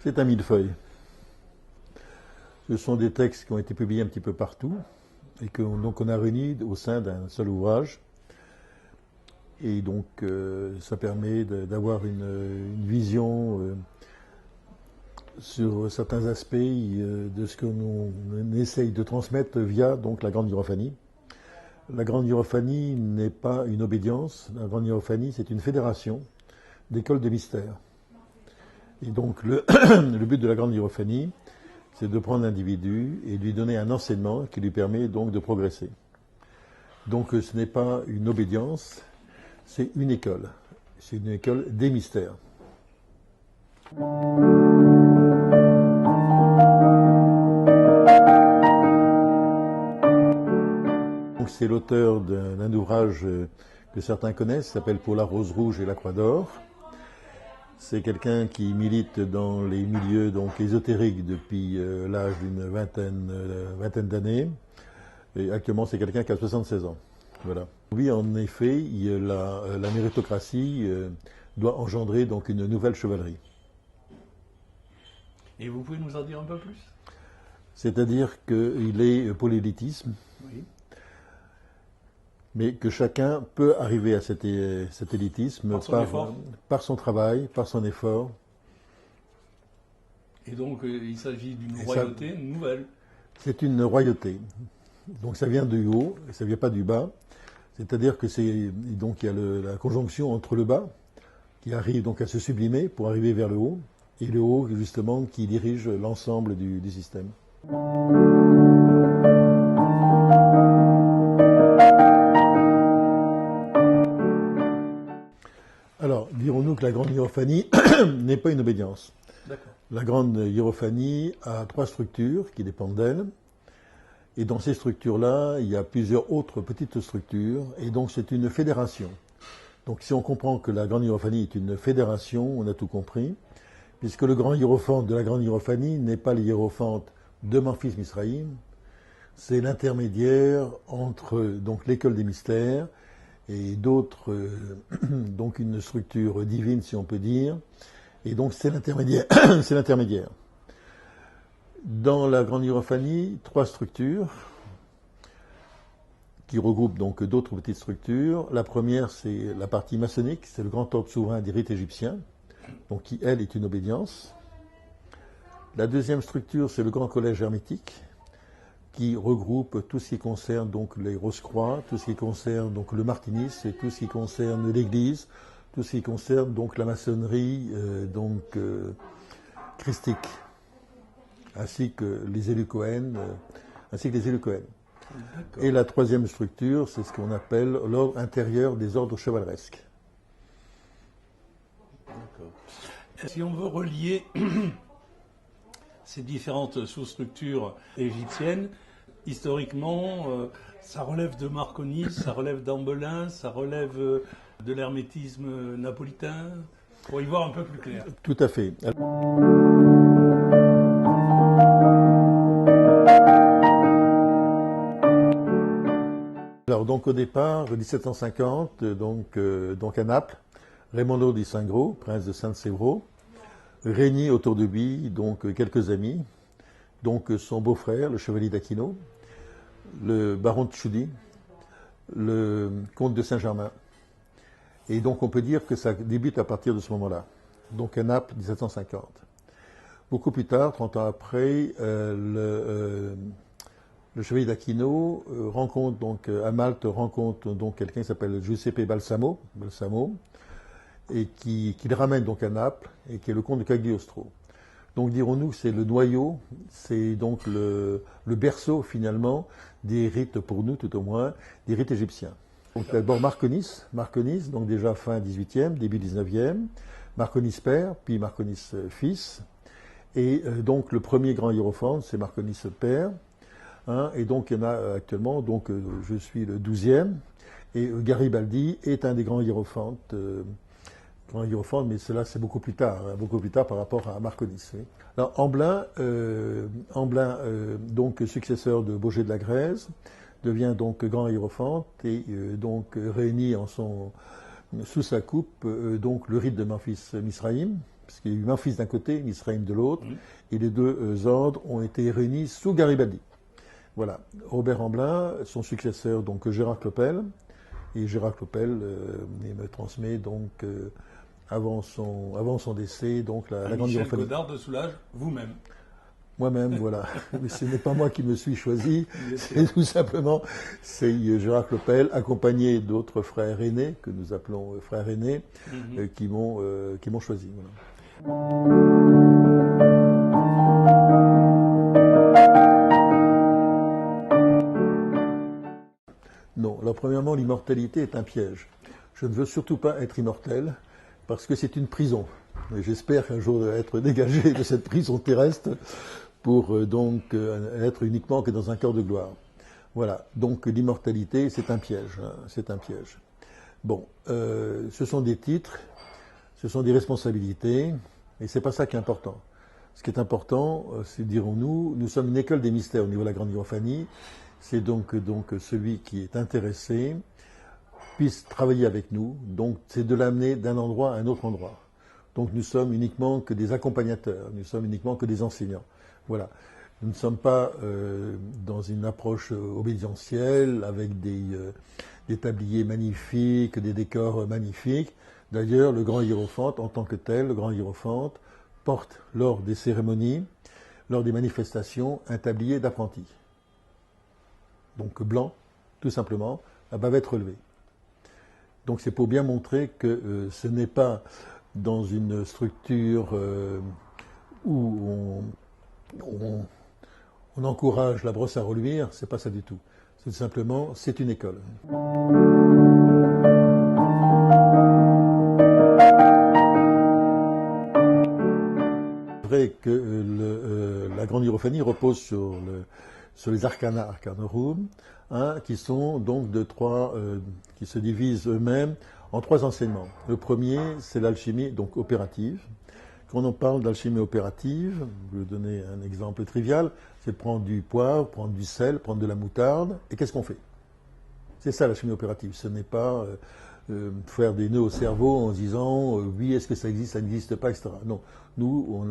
C'est un millefeuille. Ce sont des textes qui ont été publiés un petit peu partout et qu'on a réunis au sein d'un seul ouvrage. Et donc, ça permet d'avoir une vision sur certains aspects de ce que l'on essaye de transmettre via donc, la Grande Hierophanie. La Grande Hierophanie n'est pas une obédience. La Grande Hierophanie, c'est une fédération d'écoles de mystères. Et donc, le but de la Grande Hierophanie, c'est de prendre l'individu et de lui donner un enseignement qui lui permet donc de progresser. Donc, ce n'est pas une obédience, c'est une école. C'est une école des mystères. C'est l'auteur d'un ouvrage que certains connaissent, qui s'appelle Pour la rose rouge et la croix d'or. C'est quelqu'un qui milite dans les milieux donc, ésotériques depuis l'âge d'une vingtaine d'années. Et actuellement, c'est quelqu'un qui a 76 ans. Voilà. Oui, en effet, la méritocratie doit engendrer donc une nouvelle chevalerie. Et vous pouvez nous en dire un peu plus? C'est-à-dire qu'il est pour l'élitisme. Oui. Mais que chacun peut arriver à cet élitisme par son travail, par son effort. Et donc, il s'agit d'une royauté nouvelle. C'est une royauté. Donc ça vient du haut, et ça ne vient pas du bas. C'est-à-dire que donc il y a la conjonction entre le bas, qui arrive donc à se sublimer pour arriver vers le haut, et le haut, justement, qui dirige l'ensemble du système. Alors, dirons-nous que la Grande Hierophanie n'est pas une obédience. La Grande Hierophanie a 3 structures qui dépendent d'elle. Et dans ces structures-là, il y a plusieurs autres petites structures. Et donc, c'est une fédération. Donc, si on comprend que la Grande Hierophanie est une fédération, on a tout compris. Puisque le grand hiérophante de la Grande Hierophanie n'est pas le hiérophante de Memphis Misraïm. C'est l'intermédiaire entre donc l'école des mystères et d'autres, donc une structure divine, si on peut dire. Et donc, c'est l'intermédiaire. C'est l'intermédiaire. Dans la Grande Hierophanie, 3 structures qui regroupent donc d'autres petites structures. La première, c'est la partie maçonnique, c'est le grand ordre souverain des rites égyptiens, donc qui, elle, est une obédience. La deuxième structure, c'est le grand collège hermétique, qui regroupe tout ce qui concerne donc les Rose-Croix, tout ce qui concerne donc le martinisme, et tout ce qui concerne l'Église, tout ce qui concerne donc la maçonnerie christique, ainsi que les élus Cohen, Et la troisième structure, c'est ce qu'on appelle l'ordre intérieur des ordres chevaleresques. D'accord. Si on veut relier ces différentes sous-structures égyptiennes, historiquement, ça relève de Marconis, ça relève d'Ambelin, ça relève de l'hermétisme napolitain, pour y voir un peu plus clair. Tout à fait. Alors donc au départ, en 1750, donc à Naples, Raimondo di Sangro, prince de San Severo, réunit autour de lui donc quelques amis, donc son beau-frère, le chevalier d'Aquino, le baron de Tchoudi, le comte de Saint-Germain. Et donc on peut dire que ça débute à partir de ce moment-là, donc à Naples, 1750. Beaucoup plus tard, 30 ans après, le chevalier d'Aquino rencontre donc à Malte quelqu'un qui s'appelle Giuseppe Balsamo, et qui le ramène donc à Naples, et qui est le comte de Cagliostro. Donc dirons-nous que c'est le noyau, c'est donc le berceau finalement des rites, pour nous tout au moins, des rites égyptiens. Donc d'abord Marconis, donc déjà fin 18e, début 19e, Marconis père, puis Marconis fils, et donc le premier grand hiérophante, c'est Marconis père, et donc il y en a actuellement, donc je suis le 12e, et Garibaldi est un des grands hiérophantes, mais cela c'est beaucoup plus tard par rapport à Marconis. Oui. Alors Amblin, donc successeur de Baugé de la Grèze, devient donc grand hiérophante et donc réunit sous sa coupe donc le rite de Memphis Misraïm, puisqu'il y a eu Memphis d'un côté, Misraïm de l'autre, et les deux ordres ont été réunis sous Garibaldi. Voilà. Robert Amblin, son successeur, donc Gérard Clopel, et Gérard Clopel me transmet donc avant son décès donc la grande Michel Hierophanie. Godard de Soulages, vous-même. Moi-même, voilà. Mais ce n'est pas moi qui me suis choisi, c'est tout simplement, c'est Gérard Clopel, accompagné d'autres frères aînés, que nous appelons frères aînés, qui m'ont choisi. Voilà. Non, alors premièrement, l'immortalité est un piège. Je ne veux surtout pas être immortel, parce que c'est une prison. Et j'espère un jour être dégagé de cette prison terrestre pour donc être uniquement que dans un corps de gloire. Voilà, donc l'immortalité, c'est un piège. Hein, c'est un piège. Bon, ce sont des titres, ce sont des responsabilités, et c'est pas ça qui est important. Ce qui est important, c'est, dirons-nous, nous sommes une école des mystères au niveau de la Grande Hierophanie. C'est donc celui qui est intéressé puisse travailler avec nous. Donc c'est de l'amener d'un endroit à un autre endroit. Donc nous sommes uniquement que des accompagnateurs, nous sommes uniquement que des enseignants. Voilà. Nous ne sommes pas dans une approche obédientielle avec des tabliers magnifiques, des décors magnifiques. D'ailleurs, le grand hiérophante, en tant que tel, le grand hiérophante, porte lors des cérémonies, lors des manifestations, un tablier d'apprenti. Donc blanc, tout simplement, la bavette relevée. Donc c'est pour bien montrer que ce n'est pas dans une structure où on encourage la brosse à reluire, c'est pas ça du tout. C'est simplement, c'est une école. C'est vrai que la Grande Hierophanie repose sur les arcanorum, hein, qui sont donc qui se divisent eux-mêmes en trois enseignements. Le premier, c'est l'alchimie, donc opérative. Quand on parle d'alchimie opérative, je vais vous donner un exemple trivial, c'est prendre du poivre, prendre du sel, prendre de la moutarde, et qu'est-ce qu'on fait? C'est ça l'alchimie opérative. Ce n'est pas faire des nœuds au cerveau en se disant oui, est-ce que ça existe, ça n'existe pas, etc. Non, nous,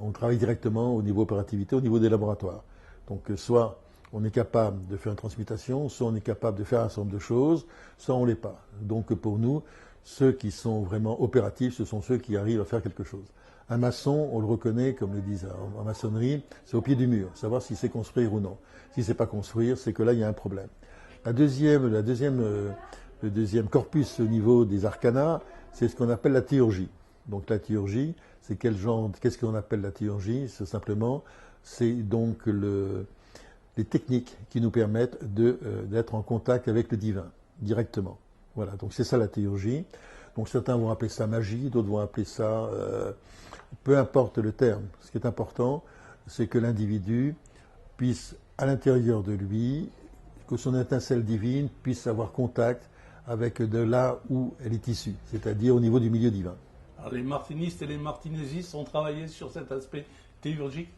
on travaille directement au niveau opérativité, au niveau des laboratoires. Donc soit on est capable de faire une transmutation, soit on est capable de faire un certain nombre de choses, soit on ne l'est pas. Donc pour nous, ceux qui sont vraiment opératifs, ce sont ceux qui arrivent à faire quelque chose. Un maçon, on le reconnaît, comme le disent en maçonnerie, c'est au pied du mur, savoir si c'est construire ou non. Si c'est pas construire, c'est que là, il y a un problème. Le deuxième corpus au niveau des arcanas, c'est ce qu'on appelle la théurgie. Donc la théurgie, c'est qu'est-ce qu'on appelle la théurgie? C'est simplement, c'est donc les techniques qui nous permettent d'être en contact avec le divin, directement. Voilà, donc c'est ça la théurgie. Donc certains vont appeler ça magie, d'autres vont appeler ça... peu importe le terme. Ce qui est important, c'est que l'individu puisse, à l'intérieur de lui, que son étincelle divine puisse avoir contact avec de là où elle est issue, c'est-à-dire au niveau du milieu divin. Alors les martinistes et les martinésistes ont travaillé sur cet aspect théurgique?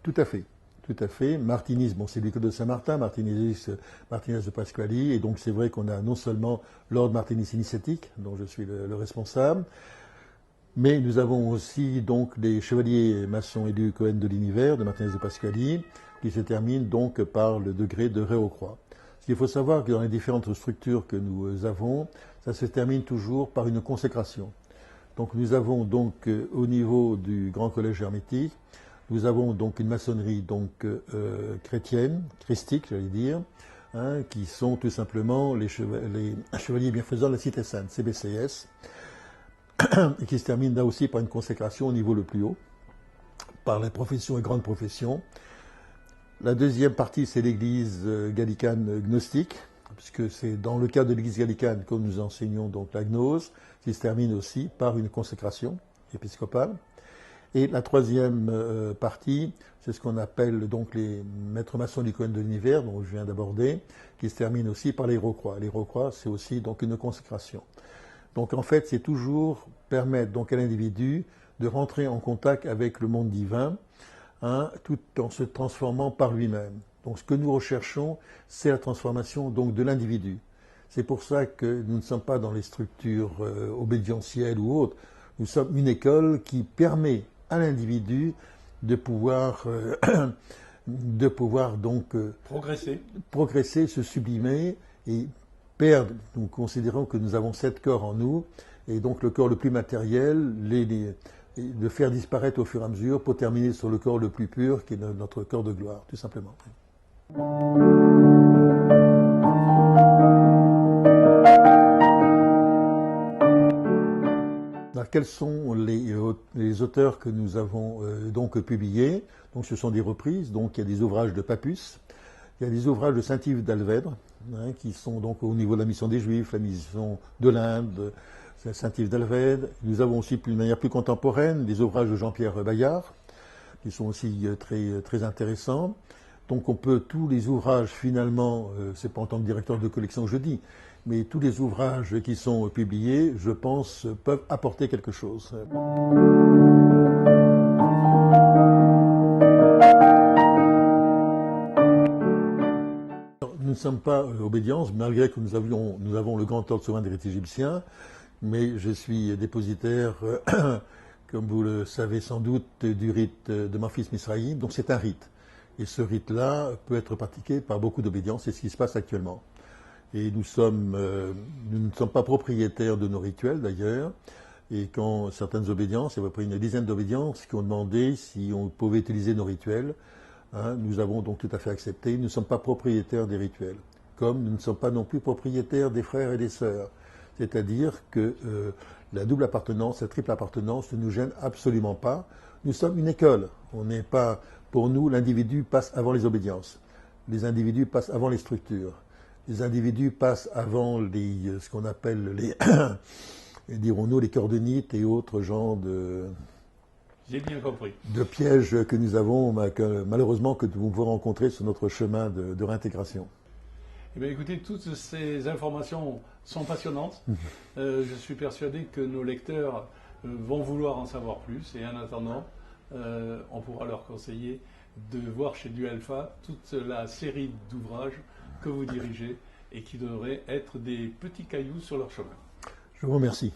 Tout à fait. Tout à fait. Martinisme, bon, c'est l'école de Saint-Martin, Martinez de Pasquali, et donc c'est vrai qu'on a non seulement l'ordre martinis initiatique, dont je suis le responsable, mais nous avons aussi donc les chevaliers maçons élus Cohen de l'univers, de Martinez de Pasquali, qui se terminent donc par le degré de Ré aux Croix. Ce qu'il faut savoir que dans les différentes structures que nous avons, ça se termine toujours par une consécration. Donc nous avons donc au niveau du Grand Collège hermétique, nous avons donc une maçonnerie donc chrétienne, christique j'allais dire, hein, qui sont tout simplement les chevaliers bienfaisants de la Cité Sainte, CBCS, et qui se termine là aussi par une consécration au niveau le plus haut, par les professions et grandes professions. La deuxième partie, c'est l'église gallicane gnostique, puisque c'est dans le cadre de l'église gallicane que nous enseignons donc la gnose, qui se termine aussi par une consécration épiscopale. Et la troisième partie, c'est ce qu'on appelle donc les maîtres maçons du Cohen de l'univers, dont je viens d'aborder, qui se termine aussi par les Rocroix. Les Rocroix, c'est aussi donc une consécration. Donc en fait, c'est toujours permettre donc à l'individu de rentrer en contact avec le monde divin, hein, tout en se transformant par lui-même. Donc ce que nous recherchons, c'est la transformation donc de l'individu. C'est pour ça que nous ne sommes pas dans les structures obédientielles ou autres. Nous sommes une école qui permet à l'individu de pouvoir, donc progresser, se sublimer et perdre. Nous considérons que nous avons 7 corps en nous, et donc le corps le plus matériel, de faire disparaître au fur et à mesure pour terminer sur le corps le plus pur, qui est notre corps de gloire, tout simplement. Alors, quels sont les auteurs que nous avons donc publiés? Donc, ce sont des reprises. Donc, il y a des ouvrages de Papus, il y a des ouvrages de Saint-Yves d'Alvèdre, qui sont donc au niveau de la mission des Juifs, la mission de l'Inde, Saint-Yves d'Alvèdre. Nous avons aussi, d'une manière plus contemporaine, des ouvrages de Jean-Pierre Bayard, qui sont aussi très intéressants. Donc on peut, tous les ouvrages finalement, c'est pas en tant que directeur de collection que je dis, mais tous les ouvrages qui sont publiés, je pense, peuvent apporter quelque chose. Nous ne sommes pas Obédience, malgré que nous avons le grand ordre souverain des rites égyptiens, mais je suis dépositaire, comme vous le savez sans doute, du rite de Memphis Misraïm, donc c'est un rite. Et ce rite-là peut être pratiqué par beaucoup d'obédiences, c'est ce qui se passe actuellement. Et nous ne sommes pas propriétaires de nos rituels d'ailleurs, et quand certaines obédiences, il y a à peu près une dizaine d'obédiences qui ont demandé si on pouvait utiliser nos rituels, nous avons donc tout à fait accepté. Nous ne sommes pas propriétaires des rituels, comme nous ne sommes pas non plus propriétaires des frères et des sœurs. C'est-à-dire que la double appartenance, la triple appartenance ne nous gêne absolument pas. Nous sommes une école. On n'est pas, pour nous, l'individu passe avant les obédiences. Les individus passent avant les structures. Les individus passent avant ce qu'on appelle dirons-nous, les cordonites et autres genres J'ai bien compris. De pièges que nous avons, malheureusement, que nous pouvons rencontrer sur notre chemin de réintégration. Eh bien, écoutez, toutes ces informations sont passionnantes. Je suis persuadé que nos lecteurs vont vouloir en savoir plus. Et en attendant, on pourra leur conseiller de voir chez Du Alpha toute la série d'ouvrages que vous dirigez et qui devraient être des petits cailloux sur leur chemin. Je vous remercie.